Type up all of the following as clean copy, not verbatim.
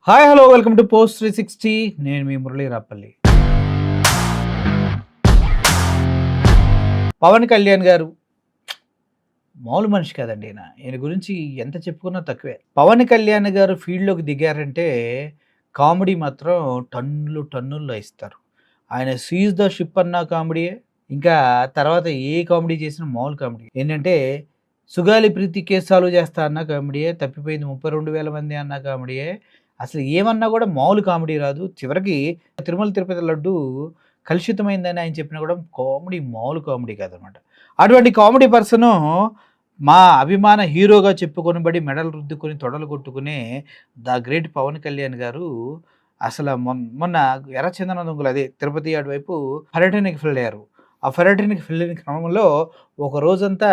Hi hello welcome to post 360. నేను మీ మురళీ రాపల్లి. పవన్ కళ్యాణ్ గారు మామూలు మనిషి కాదండి. ఈయన గురించి ఎంత చెప్పుకున్నా తక్కువే. పవన్ కళ్యాణ్ గారు ఫీల్డ్లోకి దిగారంటే కామెడీ మాత్రం టన్నులు టన్నుల్లో ఇస్తారు. ఆయన సీజ్ ద షిప్ అన్న కామెడీయే, ఇంకా తర్వాత ఏ కామెడీ చేసినా మామూలు కామెడీ ఏంటంటే సుగాలి ప్రీతి కేసు సాల్వ్ చేస్తా అన్న కామెడీయే, తప్పిపోయింది 32,000 మంది అన్న కామెడీయే. అసలు ఏమన్నా కూడా మామూలు కామెడీ రాదు. చివరికి తిరుమల తిరుపతి లడ్డు కలుషితమైందని ఆయన చెప్పినా కూడా కామెడీ మామూలు కామెడీ కాదనమాట. అటువంటి కామెడీ పర్సను మా అభిమాన హీరోగా చెప్పుకొనబడి మెడలు రుద్దుకొని తొడలు కొట్టుకునే ద గ్రేట్ పవన్ కళ్యాణ్ గారు అసలు మొన్న ఎర్రచందనం దొంగలు అదే తిరుపతి అటువైపు పర్యటనకి వెళ్ళారు. ఆ పర్యటనకి వెళ్ళిన క్రమంలో ఒక రోజంతా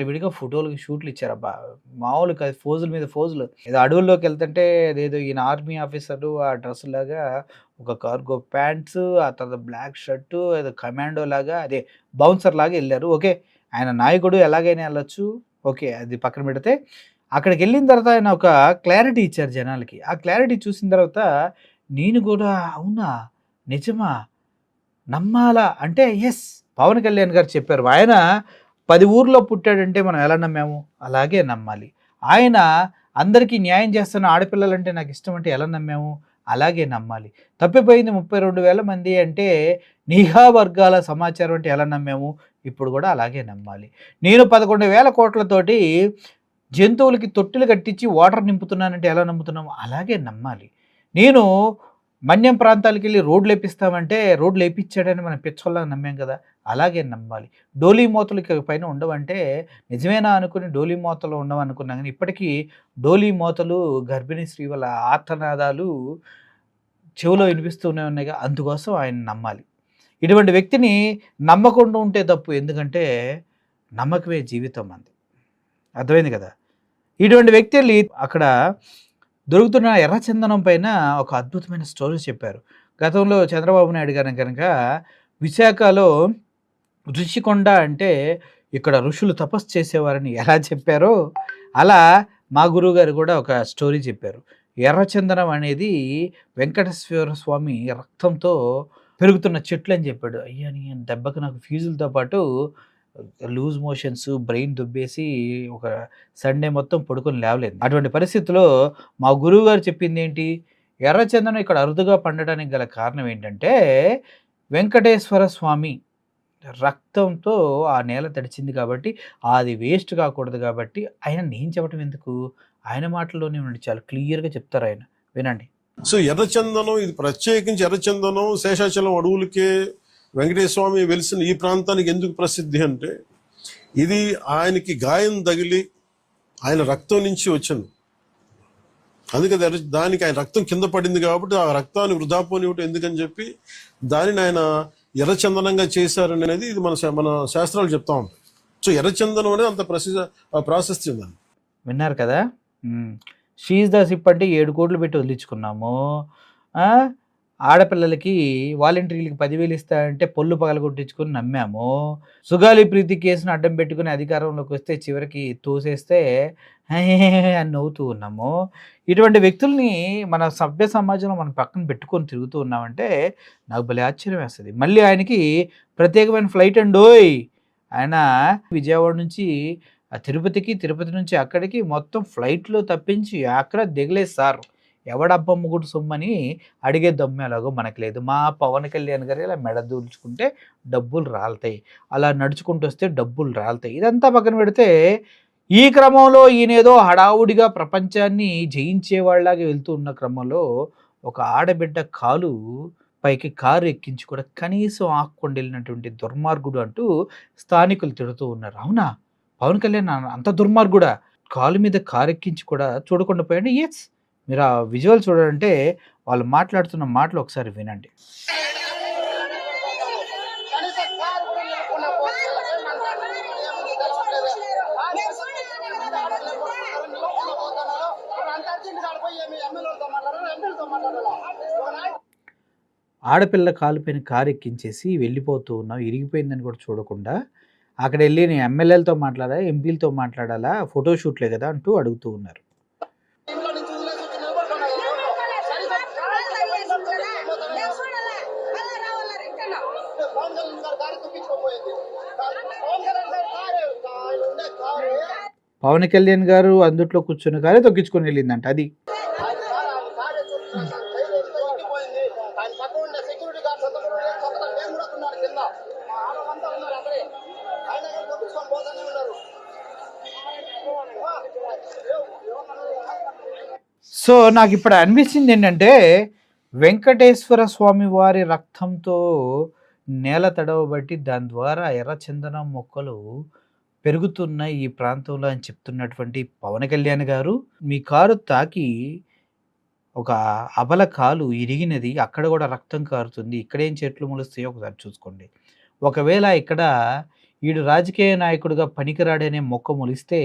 విడిగా ఫోటోలకి షూట్లు ఇచ్చారబ్బా! మామూలు కాదు. ఫోజుల మీద ఫోజులు. ఏదో అడవుల్లోకి వెళ్తుంటే అదేదో ఈయన ఆర్మీ ఆఫీసరు ఆ డ్రెస్సులాగా ఒక కార్గో ప్యాంట్స్, ఆ తర్వాత బ్లాక్ షర్టు, ఏదో కమాండో లాగా అదే బౌన్సర్ లాగా ఎళ్లారు. ఓకే. ఆయన నాయకుడు ఎలాగైనా ఎళ్ళొచ్చు. ఓకే. అది పక్కన పెడితే అక్కడికెళ్ళిన తర్వాత ఆయన ఒక క్లారిటీ ఇచ్చారు జనాలకి. ఆ క్లారిటీ చూసిన తర్వాత నేను కూడా అవునా? నిజమా? నమ్మాలా? అంటే యెస్. పవన్ కళ్యాణ్ గారు చెప్పారు. ఆయన 10 ఊర్లో పుట్టాడంటే మనం ఎలా నమ్మాము? అలాగే నమ్మాలి. ఆయన అందరికీ న్యాయం చేస్తున్న ఆడపిల్లలంటే నాకు ఇష్టం అంటే ఎలా నమ్మాము? అలాగే నమ్మాలి. తప్పిపోయింది 32,000 మంది అంటే నిఘా వర్గాల సమాచారం అంటే ఎలా నమ్మాము? ఇప్పుడు కూడా అలాగే నమ్మాలి. నేను 11,000 కోట్లతోటి జంతువులకి తొట్టెలు కట్టించి వాటర్ నింపుతున్నానంటే ఎలా నమ్ముతున్నాము? అలాగే నమ్మాలి. నేను మన్యం ప్రాంతాలకెళ్ళి రోడ్లేపిస్తామంటే రోడ్లేపిచ్చాడని మనం పిచ్చోల్లాగా నమ్మాం కదా! అలాగే నమ్మాలి. డోలీ మూతలకి పైన ఉండవంటే నిజమేనా అనుకుని డోలీ మూతలు ఉండవనుకున్నాం గానీ, ఇప్పటికీ డోలీ మూతలు, గర్భిణీ స్త్రీ వాళ్ళ ఆర్తనాదాలు చెవిలో వినిపిస్తూనే ఉన్నాయిగా. అందుకోసం ఆయన్ని నమ్మాలి. ఇటువంటి వ్యక్తిని నమ్మకుండా ఉంటే తప్పు. ఎందుకంటే నమ్మకమే జీవితం మనది. అర్థమైంది కదా! ఇటువంటి వ్యక్తి ఎళ్లి అక్కడ దొరుకుతున్న ఎర్రచందనం పైన ఒక అద్భుతమైన స్టోరీ చెప్పారు. గతంలో చంద్రబాబు నాయుడు గారు గనక విశాఖలో ఋషికొండ అంటే ఇక్కడ ఋషులు తపస్సు చేసేవారని ఎలా చెప్పారో, అలా మా గురువుగారు కూడా ఒక స్టోరీ చెప్పారు. ఎర్రచందనం అనేది వెంకటేశ్వర స్వామి రక్తంతో పెరుగుతున్న చెట్లు అని చెప్పాడు. అయ్యా! నీ దెబ్బకి నాకు ఫీజులతో పాటు లూజ్ మోషన్స్, బ్రెయిన్ దుబ్బేసి ఒక సండే మొత్తం పడుకొని లేవలేదు. అటువంటి పరిస్థితిలో మా గురువుగారు చెప్పిందేంటి? ఎర్రచందనం ఇక్కడ అరుదుగా పండడానికి గల కారణం ఏంటంటే, వెంకటేశ్వర స్వామి రక్తంతో ఆ నేల తడిచింది కాబట్టి, అది వేస్ట్ కాకూడదు కాబట్టి, ఆయన నేను చెప్పడం ఎందుకు? ఆయన మాటల్లోనే ఉండి చాలా క్లియర్‌గా చెప్తారాయన. వినండి. సో ఎర్రచందనం, ఇది ప్రత్యేకించి ఎర్రచందనం శేషాచలం అడవులకే వెంకటేశ్వర స్వామి వెలిసిన ఈ ప్రాంతానికి ఎందుకు ప్రసిద్ధి అంటే, ఇది ఆయనకి గాయం తగిలి ఆయన రక్తం నుంచి వచ్చింది. అందుకే దానికి ఆయన రక్తం కింద పడింది కాబట్టి ఆ రక్తాన్ని వృధా పోనివ్వటం ఎందుకని చెప్పి దానిని ఆయన ఎర్రచందనంగా చేశారనేది ఇది మన శాస్త్రాలు చెప్తా ఉంటాయి. సో ఎర్రచందనం అనేది అంత ప్రాశస్త్యం దాన్ని. విన్నారు కదా! షీజ్ ద సిప్ అంటే 7 కోట్లు పెట్టి వదిలించుకున్నాము. ఆడపిల్లలకి వాలంటీర్లకి 10,000 ఇస్తారంటే పొల్లు పగలగొట్టించుకొని నమ్మాము. సుగాలి ప్రీతి కేసును అడ్డం పెట్టుకుని అధికారంలోకి వస్తే చివరికి తోసేస్తే అని నవ్వుతూ ఉన్నాము. ఇటువంటి వ్యక్తుల్ని మన సభ్య సమాజంలో మనం పక్కన పెట్టుకొని తిరుగుతూ ఉన్నామంటే నాకు భలే ఆశ్చర్యం వేస్తుంది. మళ్ళీ ఆయనకి ప్రత్యేకమైన ఫ్లైట్ అండోయ్. ఆయన విజయవాడ నుంచి తిరుపతికి, తిరుపతి నుంచి అక్కడికి మొత్తం ఫ్లైట్‌లో తప్పించి అక్కడ దిగలేదు సార్. ఎవడబ్బా మొగుడు సొమ్మని అడిగే దమ్ము ఎలాగో మనకు లేదు. మా పవన్ కళ్యాణ్ గారు ఇలా మెడ దూల్చుకుంటే డబ్బులు రాలుతాయి. అలా నడుచుకుంటూ వస్తే డబ్బులు రాలుతాయి. ఇదంతా పక్కన పెడితే ఈ క్రమంలో ఈయనేదో హడావుడిగా ప్రపంచాన్ని జయించేవాళ్ళలాగా వెళ్తూ ఉన్న క్రమంలో ఒక ఆడబిడ్డ కాలు పైకి కారు ఎక్కించి కూడా కనీసం ఆక్కుండా వెళ్ళినటువంటి దుర్మార్గుడు అంటూ స్థానికులు తిడుతూ ఉన్నారు. అవునా? పవన్ కళ్యాణ్ అంత దుర్మార్గుడా? కాలు మీద కారు ఎక్కించి కూడా చూడకుండా పోయాడు. యెస్. మీరు ఆ విజువల్ చూడాలంటే వాళ్ళు మాట్లాడుతున్న మాటలు ఒకసారి వినండి. ఆడపిల్ల కాలుపైన కారు ఎక్కించేసి వెళ్ళిపోతూ ఉన్నాం, ఇరిగిపోయిందని కూడా చూడకుండా అక్కడ వెళ్ళి నేను ఎమ్మెల్యేలతో మాట్లాడాలా, ఎంపీలతో మాట్లాడాలా, ఫోటోషూట్లే కదా అంటూ అడుగుతూ ఉన్నారు. పవన్ కళ్యాణ్ గారు అందుట్లో కూర్చున్న కారే తొక్కించుకొని వెళ్ళిందంట. అది సో నాకు ఇప్పుడు అనిపించింది ఏంటంటే, వెంకటేశ్వర స్వామి వారి రక్తంతో నేల తడవబట్టి దాని ద్వారా ఎర్రచందనం మొక్కలు పెరుగుతున్నాయి ఈ ప్రాంతంలో అని చెప్తున్నటువంటి పవన్ కళ్యాణ్ గారు, మీ కారు తాకి ఒక అబల కాలు ఇరిగినది, అక్కడ కూడా రక్తం కారుతుంది, ఇక్కడేం చెట్లు మొలుస్తాయో ఒకసారి చూసుకోండి. ఒకవేళ ఇక్కడ ఈడు రాజకీయ నాయకుడిగా పనికిరాడనే మొక్క మొలిస్తే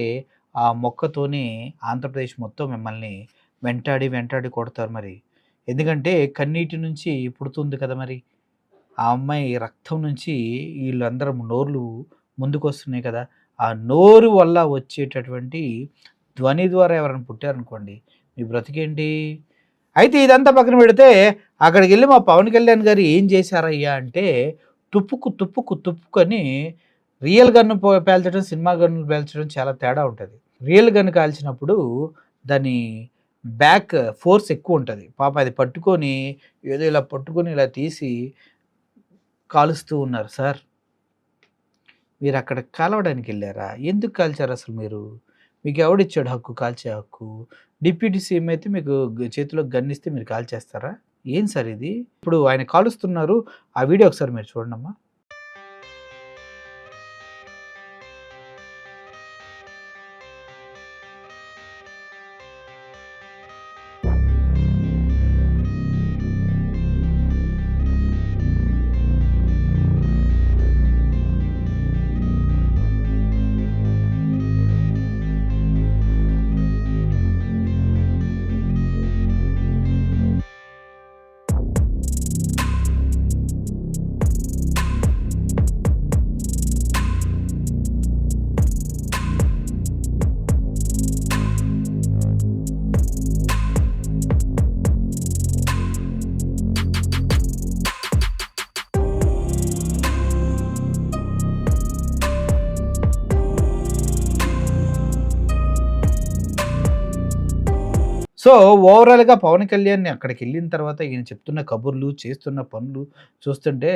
ఆ మొక్కతోనే ఆంధ్రప్రదేశ్ మొత్తం మిమ్మల్ని వెంటాడి కొడతారు మరి. ఎందుకంటే కన్నీటి నుంచి పుడుతుంది కదా మరి ఆ అమ్మాయి, రక్తం నుంచి వీళ్ళందరం నోర్లు ముందుకొస్తున్నాయి కదా, ఆ నోరు వల్ల వచ్చేటటువంటి ధ్వని ద్వారా ఎవరైనా పుట్టారనుకోండి మీ బ్రతికేంటి. అయితే ఇదంతా పక్కన పెడితే అక్కడికి వెళ్ళి మా పవన్ కళ్యాణ్ గారు ఏం చేశారయ్యా అంటే, తుప్పుకొని రియల్ గన్ను పేల్చడం, సినిమా గన్ను పేల్చడం చాలా తేడా ఉంటుంది. రియల్ గన్ను కాల్చినప్పుడు దాని బ్యాక్ ఫోర్స్ ఎక్కువ ఉంటుంది. పాప అది పట్టుకొని ఏదో ఇలా పట్టుకొని ఇలా తీసి కాలుస్తూ ఉన్నారు. సార్ మీరు అక్కడ కాలవడానికి వెళ్ళారా? ఎందుకు కాల్చారు అసలు మీరు? మీకు ఎవడిచ్చాడు హక్కు, కాల్చే హక్కు? డిప్యూటీ సీఎం అయితే మీకు చేతిలో గన్నిస్తే మీరు కాల్చేస్తారా? ఏం సార్ ఇది? ఇప్పుడు ఆయన కాలుస్తున్నారు, ఆ వీడియో ఒకసారి మీరు చూడండమ్మా. సో ఓవరాల్గా పవన్ కళ్యాణ్ అక్కడికి వెళ్ళిన తర్వాత ఈయన చెప్తున్న కబుర్లు, చేస్తున్న పనులు చూస్తుంటే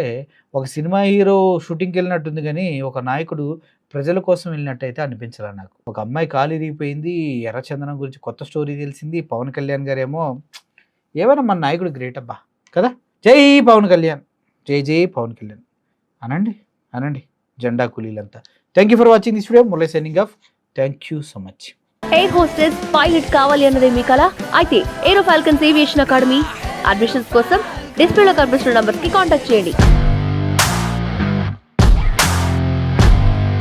ఒక సినిమా హీరో షూటింగ్కి వెళ్ళినట్టుంది, కానీ ఒక నాయకుడు ప్రజల కోసం వెళ్ళినట్టయితే అనిపించాల నాకు. ఒక అమ్మాయి కాలు ఇరిగిపోయింది, ఎర్రచందనం గురించి కొత్త స్టోరీ తెలిసింది, పవన్ కళ్యాణ్ గారేమో ఏమైనా మన నాయకుడు గ్రేట్ అబ్బా కదా. జై పవన్ కళ్యాణ్, జై పవన్ కళ్యాణ్ అనండి జెండా కూలీలంతా. Thank you for watching this video. Murali signing off. Thank you so much. Air hostess pilot కావాలి అన్నదే మీ కల అయితే aero falcons aviation academy admissions కోసం డిస్ప్లేలో కనిపిస్తున్న నంబర్స్ కి కాంటాక్ట్ చేయండి.